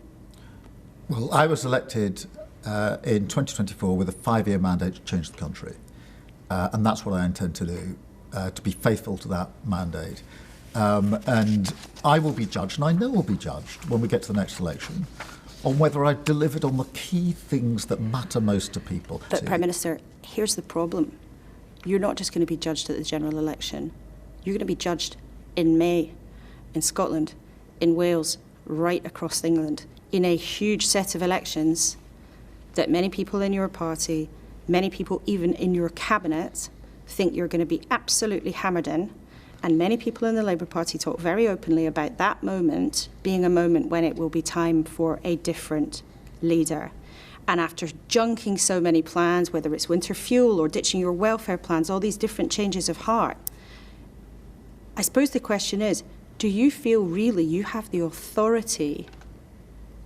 Well, I was elected in 2024 with a 5-year mandate to change the country. And that's what I intend to do, to be faithful to that mandate. And I will be judged, and I know will be judged when we get to the next election, on whether I've delivered on the key things that matter most to people. But, Prime Minister, here's the problem. You're not just going to be judged at the general election. You're going to be judged in May, in Scotland, in Wales, right across England, in a huge set of elections that many people in your party, many people even in your cabinet, think you're going to be absolutely hammered in. And many people in the Labour Party talk very openly about that moment being a moment when it will be time for a different leader. And after junking so many plans, whether it's winter fuel or ditching your welfare plans, all these different changes of heart, I suppose the question is, do you feel really you have the authority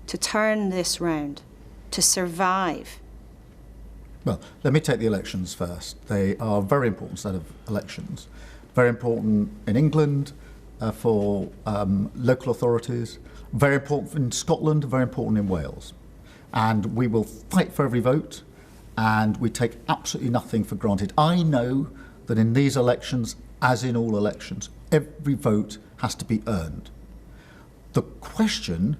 to turn this round, to survive? Well, let me take the elections first. They are a very important set of elections. Very important in England for local authorities, very important in Scotland, very important in Wales. And we will fight for every vote, and we take absolutely nothing for granted. I know that in these elections, as in all elections, every vote has to be earned. The question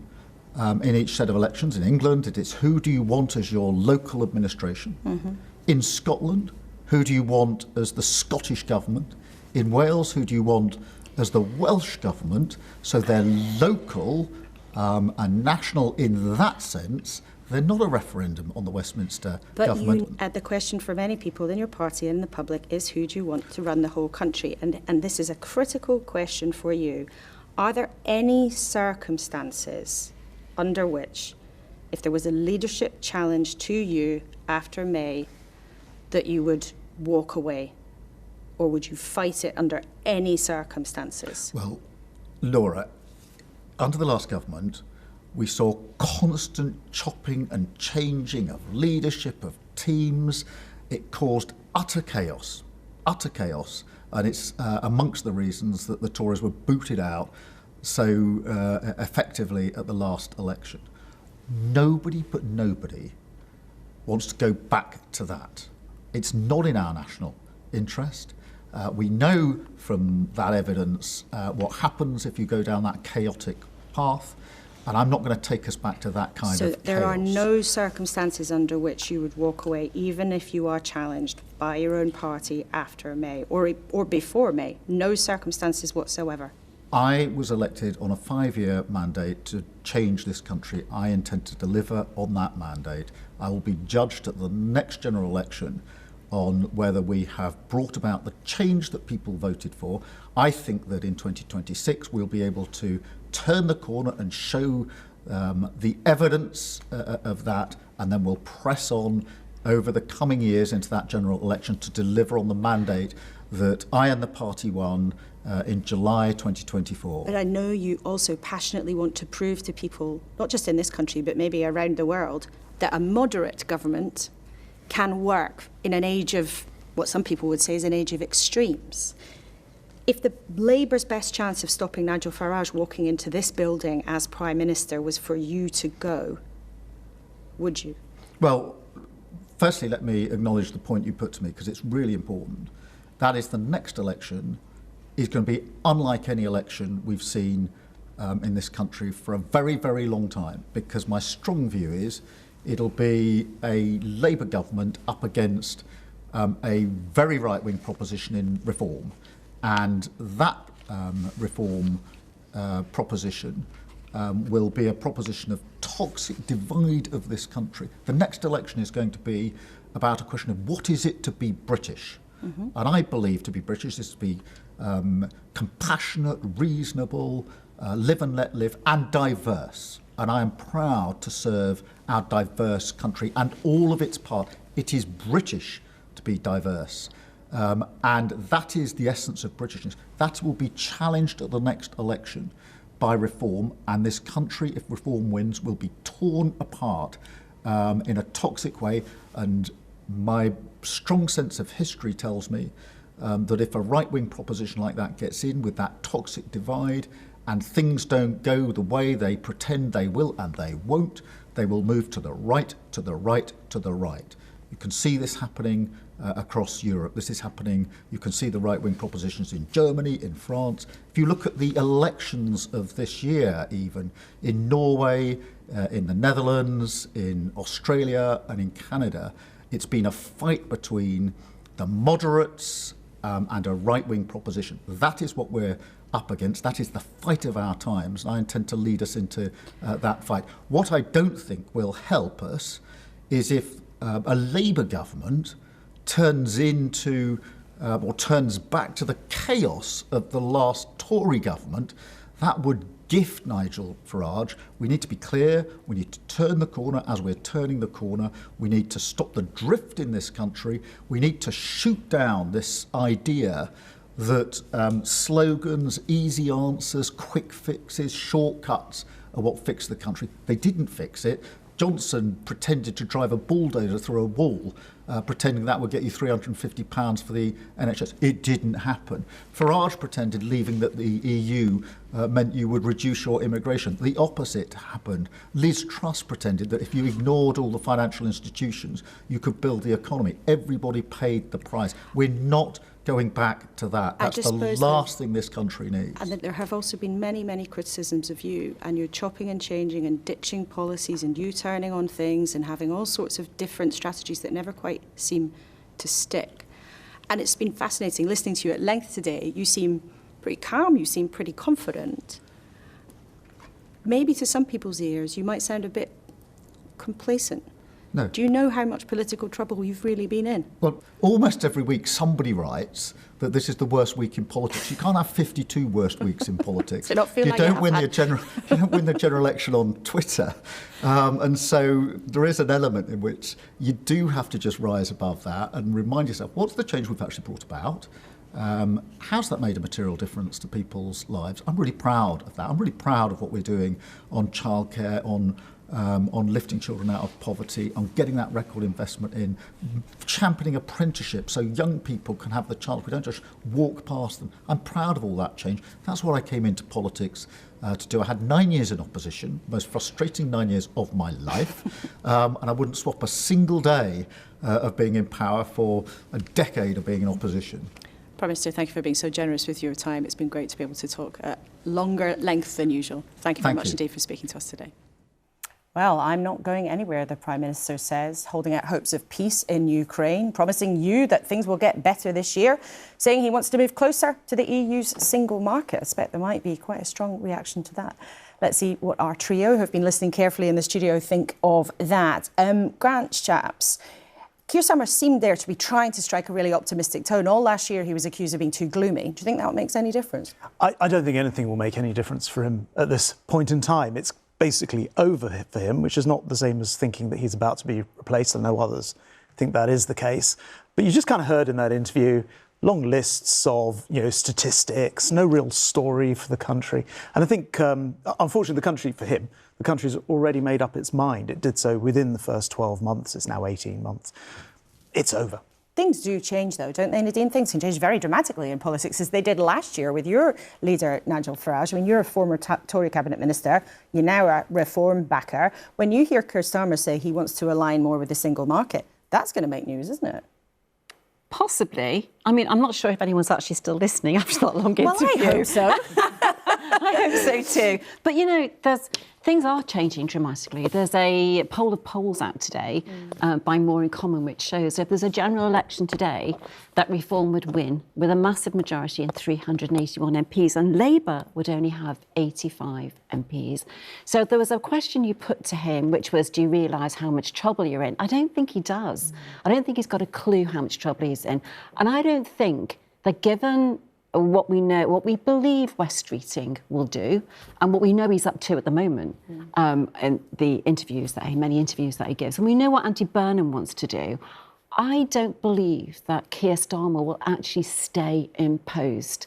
in each set of elections, in England, it is who do you want as your local administration? In Scotland, who do you want as the Scottish government? In Wales, who do you want as the Welsh government? So they're local and national in that sense. They're not a referendum on the Westminster government. But the question for many people in your party and the public is who do you want to run the whole country? And this is a critical question for you. Are there any circumstances under which, if there was a leadership challenge to you after May, that you would walk away? or would you fight it under any circumstances? Well, Laura, under the last government, we saw constant chopping and changing of leadership, of teams. It caused utter chaos, and it's amongst the reasons that the Tories were booted out so effectively at the last election. Nobody but nobody wants to go back to that. It's not in our national interest. We know from that evidence what happens if you go down that chaotic path, and I'm not going to take us back to that kind of chaos. So there are no circumstances under which you would walk away, even if you are challenged by your own party after May or before May? No circumstances whatsoever? I was elected on a 5-year mandate to change this country. I intend to deliver on that mandate. I will be judged at the next general election on whether we have brought about the change that people voted for. I think that in 2026 we'll be able to turn the corner and show the evidence of that, and then we'll press on over the coming years into that general election to deliver on the mandate that I and the party won in July 2024. But I know you also passionately want to prove to people, not just in this country, but maybe around the world, that a moderate government can work in an age of what some people would say is an age of extremes. If the Labour's best chance of stopping Nigel Farage walking into this building as Prime Minister was for you to go, would you? Well, firstly, let me acknowledge the point you put to me, because it's really important. That is, the next election is going to be unlike any election we've seen in this country for a very, very long time, because my strong view is it'll be a Labour government up against a very right-wing proposition in reform. And that reform proposition will be a proposition of toxic divide of this country. The next election is going to be about a question of what is it to be British? Mm-hmm. And I believe to be British is to be compassionate, reasonable, live and let live, and diverse. And I am proud to serve our diverse country and all of its parts. It is British to be diverse. And that is the essence of Britishness. That will be challenged at the next election by reform, and this country, if reform wins, will be torn apart in a toxic way. And my strong sense of history tells me that if a right-wing proposition like that gets in with that toxic divide and things don't go the way they pretend they will, and they won't, they will move to the right, to the right, to the right. You can see this happening across Europe. This is happening. You can see the right-wing propositions in Germany, in France. If you look at the elections of this year, even in Norway, in the Netherlands, in Australia, and in Canada, it's been a fight between the moderates and a right-wing proposition. That is what we're up against. That is the fight of our times, and I intend to lead us into that fight. What I don't think will help us is if a Labour government turns into or turns back to the chaos of the last Tory government. That would gift Nigel Farage. We need to be clear. We need to turn the corner as we're turning the corner. We need to stop the drift in this country. We need to shoot down this idea that slogans, easy answers, quick fixes, shortcuts are what fix the country. They didn't fix it. Johnson pretended to drive a bulldozer through a wall, pretending that would get you £350 for the NHS. It didn't happen. Farage pretended leaving the EU meant you would reduce your immigration. The opposite happened. Liz Truss pretended that if you ignored all the financial institutions, you could build the economy. Everybody paid the price. We're not going back to that. That's the last thing this country needs. And that there have also been many, many criticisms of you, and you're chopping and changing and ditching policies and U-turning on things and having all sorts of different strategies that never quite seem to stick. And it's been fascinating listening to you at length today. You seem pretty calm, you seem pretty confident. Maybe to some people's ears you might sound a bit complacent. No. Do you know how much political trouble you've really been in? Well, almost every week somebody writes that this is the worst week in politics. You can't have 52 worst weeks in politics. So not feel you like don't win the general election on Twitter. And so there is an element in which you do have to just rise above that and remind yourself, what's the change we've actually brought about? How's that made a material difference to people's lives? I'm really proud of that. I'm really proud of what we're doing on childcare, on lifting children out of poverty, on getting that record investment in, championing apprenticeship so young people can have the chance. We don't just walk past them. I'm proud of all that change. That's what I came into politics to do. I had 9 years in opposition, most frustrating 9 years of my life, and I wouldn't swap a single day of being in power for a decade of being in opposition. Prime Minister, thank you for being so generous with your time. It's been great to be able to talk at longer length than usual. Thank you very much indeed for speaking to us today. Well, I'm not going anywhere, the Prime Minister says, holding out hopes of peace in Ukraine, promising you that things will get better this year, saying he wants to move closer to the EU's single market. I expect there might be quite a strong reaction to that. Let's see what our trio, who have been listening carefully in the studio, think of that. Grant Shapps, Keir Starmer seemed there to be trying to strike a really optimistic tone. All last year he was accused of being too gloomy. Do you think that makes any difference? I don't think anything will make any difference for him at this point in time. It's basically over for him, which is not the same as thinking that he's about to be replaced. I know others think that is the case. But you just kind of heard in that interview long lists of statistics, no real story for the country. And I think, unfortunately, the country's already made up its mind. It did so within the first 12 months. It's now 18 months. It's over. Things do change, though, don't they, Nadine? Things can change very dramatically in politics, as they did last year with your leader, Nigel Farage. I mean, you're a former Tory cabinet minister. You're now a reform backer. When you hear Keir Starmer say he wants to align more with the single market, that's going to make news, isn't it? Possibly. I mean, I'm not sure if anyone's actually still listening after that long interview. Well, I hope so. I hope so too. But, things are changing dramatically. There's a poll of polls out today by Moran which shows if there's a general election today, that Reform would win with a massive majority and 381 MPs, and Labour would only have 85 MPs. So there was a question you put to him, which was, do you realise how much trouble you're in? I don't think he does. I don't think he's got a clue how much trouble he's in. And I don't think that given what we know, what we believe West Streeting will do, and what we know he's up to at the moment, in the many interviews that he gives, and we know what Andy Burnham wants to do. I don't believe that Keir Starmer will actually stay in post.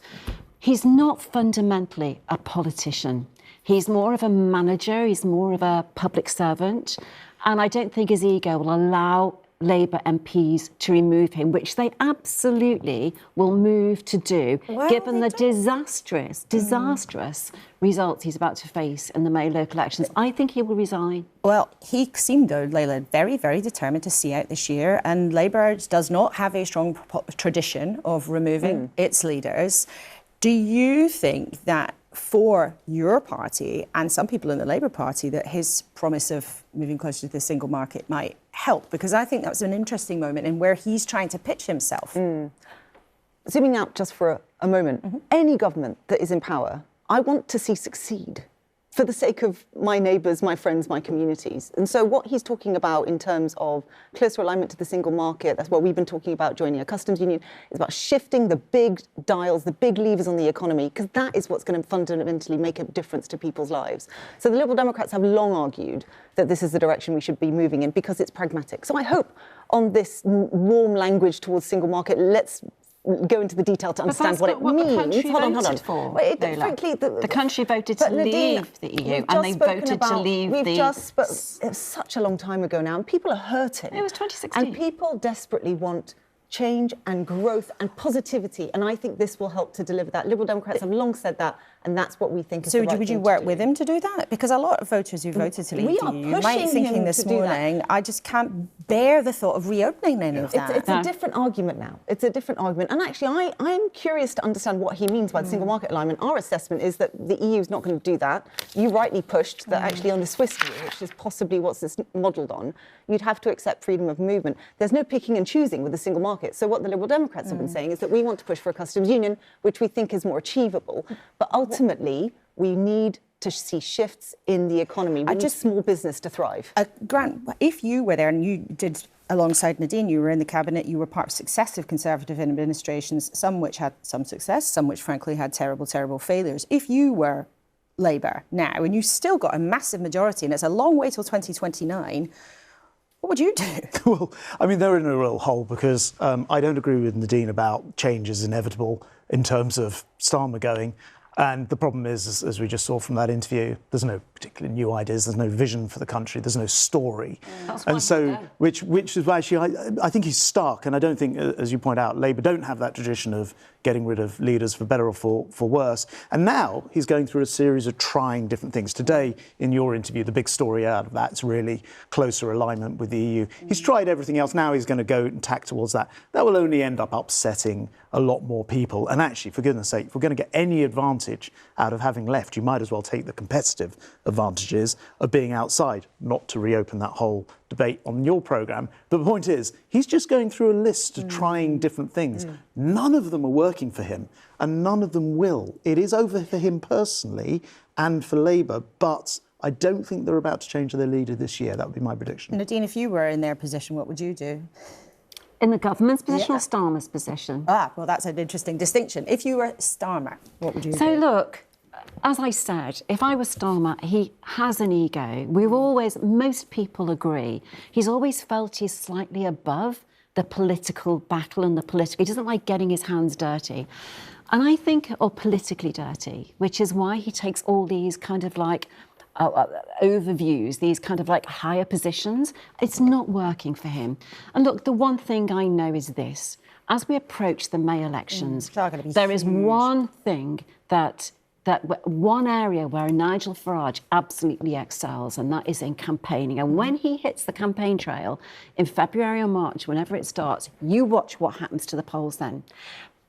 He's not fundamentally a politician. He's more of a manager. He's more of a public servant, and I don't think his ego will allow Labour MPs to remove him, which they absolutely will move to do, given the disastrous results he's about to face in the May local elections. I think he will resign. Well, he seemed, though, Layla, very, very determined to see out this year, and Labour does not have a strong tradition of removing its leaders. Do you think that for your party and some people in the Labour Party that his promise of moving closer to the single market might help? Because I think that was an interesting moment in where he's trying to pitch himself. Zooming out just for a moment, any government that is in power, I want to see succeed for the sake of my neighbours, my friends, my communities. And so what he's talking about in terms of closer alignment to the single market, that's what we've been talking about, joining a customs union, is about shifting the big dials, the big levers on the economy, because that is what's going to fundamentally make a difference to people's lives. So the Liberal Democrats have long argued that this is the direction we should be moving in because it's pragmatic. So I hope on this warm language towards single market, let's go into the detail to understand what it means. Hold on. Frankly, the country voted to leave the EU, and they voted to leave it was such a long time ago now, and people are hurting. It was 2016. And people desperately want change and growth and positivity, and I think this will help to deliver that. Liberal Democrats have long said that, and that's what we think is the right thing to do. So would you work with him to do that? Because a lot of voters who voted to leave the EU might be thinking this morning, I just can't bear the thought of reopening any of that. It's a different argument now. It's a different argument. And actually, I'm curious to understand what he means by the single market alignment. Our assessment is that the EU is not going to do that. You rightly pushed that actually on the Swiss deal, which is possibly what's this modelled on, you'd have to accept freedom of movement. There's no picking and choosing with the single market. So what the Liberal Democrats have been saying is that we want to push for a customs union, which we think is more achievable. But ultimately, we need to see shifts in the economy. We need small business to thrive. Grant, if you were there and you did, alongside Nadine, you were in the cabinet, you were part of successive Conservative administrations, some which had some success, some which frankly had terrible, terrible failures. If you were Labour now and you still got a massive majority, and it's a long way till 2029, What would you do? Well, I mean, they're in a real hole because I don't agree with Nadine about change is inevitable in terms of Starmer going. And the problem is, as we just saw from that interview, there's no particularly new ideas, there's no vision for the country, there's no story. And so, which is why actually I think he's stuck. And I don't think, as you point out, Labour don't have that tradition of getting rid of leaders for better or for worse. And now he's going through a series of trying different things. Today, in your interview, the big story out of that's really closer alignment with the EU. He's tried everything else. Now he's going to go and tack towards that. That will only end up upsetting a lot more people. And actually, for goodness sake, if we're going to get any advantage out of having left, you might as well take the competitive advantages of being outside, not to reopen that whole debate on your programme. But the point is, he's just going through a list of trying different things. None of them are working for him, and none of them will. It is over for him personally and for Labour, but I don't think they're about to change their leader this year. That would be my prediction. Nadine, if you were in their position, what would you do? In the government's position or Starmer's position? Ah, well, that's an interesting distinction. If you were Starmer, what would you do? So look, as I said, if I was Starmer, he has an ego. Most people agree, he's always felt he's slightly above the political battle and the political. He doesn't like getting his hands dirty. And I think, or politically dirty, which is why he takes all these kind of like overviews, these kind of like higher positions. It's not working for him. And look, the one thing I know is this. As we approach the May elections, there is one thing that one area where Nigel Farage absolutely excels, and that is in campaigning. And when he hits the campaign trail in February or March, whenever it starts, you watch what happens to the polls then.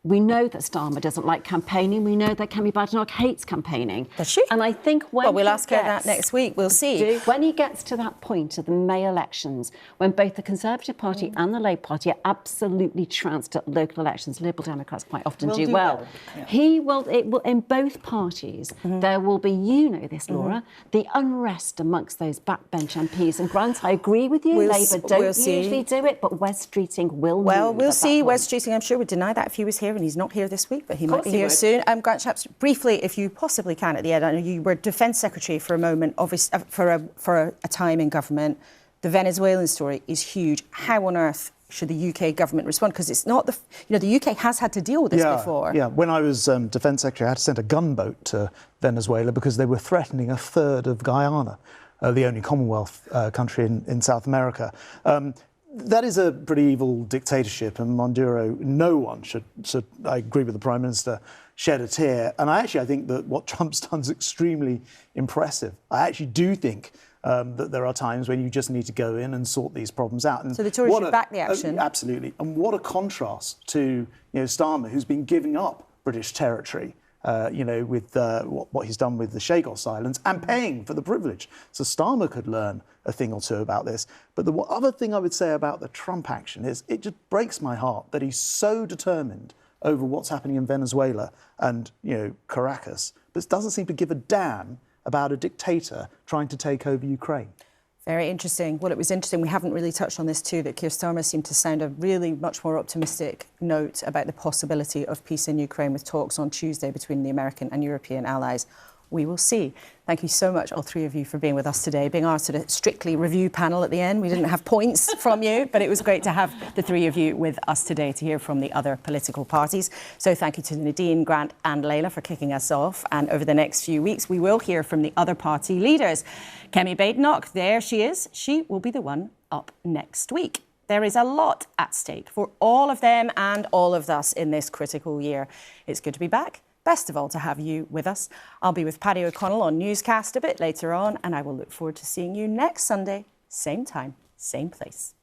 We know that Starmer doesn't like campaigning. We know that Kemi Badenoch hates campaigning. Does she? And I think when well, we'll ask her that next week. We'll see. When he gets to that point of the May elections, when both the Conservative Party and the Labour Party are absolutely trounced at local elections, Liberal Democrats quite often do well. Yeah. It will in both parties. There will be, you know this, Laura, the unrest amongst those backbench MPs. And Grant, I agree with you. Labour don't usually do it, but Wes Streeting will. Well, we'll see. Wes Streeting, I'm sure, would deny that if he was here. And he's not here this week, but he might be here soon. Grant Shapps, briefly, if you possibly can, at the end, I know you were Defence Secretary for a moment, obviously, for a time in government. The Venezuelan story is huge. How on earth should the UK government respond? Because it's not the UK has had to deal with this before. Yeah, when I was Defence Secretary, I had to send a gunboat to Venezuela because they were threatening a third of Guyana, the only Commonwealth country in South America. That is a pretty evil dictatorship, and Maduro, no one should, I agree with the Prime Minister, shed a tear. And I think that what Trump's done is extremely impressive. I actually do think that there are times when you just need to go in and sort these problems out. And so the Tories should back the action. Absolutely. And what a contrast to Starmer, who's been giving up British territory. With what he's done with the Chagos Islands and paying for the privilege. So Starmer could learn a thing or two about this. But the other thing I would say about the Trump action is it just breaks my heart that he's so determined over what's happening in Venezuela and, Caracas, but doesn't seem to give a damn about a dictator trying to take over Ukraine. Very interesting. Well, it was interesting. We haven't really touched on this too, that Keir Starmer seemed to sound a really much more optimistic note about the possibility of peace in Ukraine with talks on Tuesday between the American and European allies. We will see. Thank you so much, all three of you, for being with us today, being our sort of strictly review panel at the end. We didn't have points from you, but it was great to have the three of you with us today to hear from the other political parties. So thank you to Nadine, Grant and Layla for kicking us off. And over the next few weeks, we will hear from the other party leaders. Kemi Badenoch, there she is. She will be the one up next week. There is a lot at stake for all of them and all of us in this critical year. It's good to be back. Best of all, to have you with us. I'll be with Paddy O'Connell on Newscast a bit later on, and I will look forward to seeing you next Sunday, same time, same place.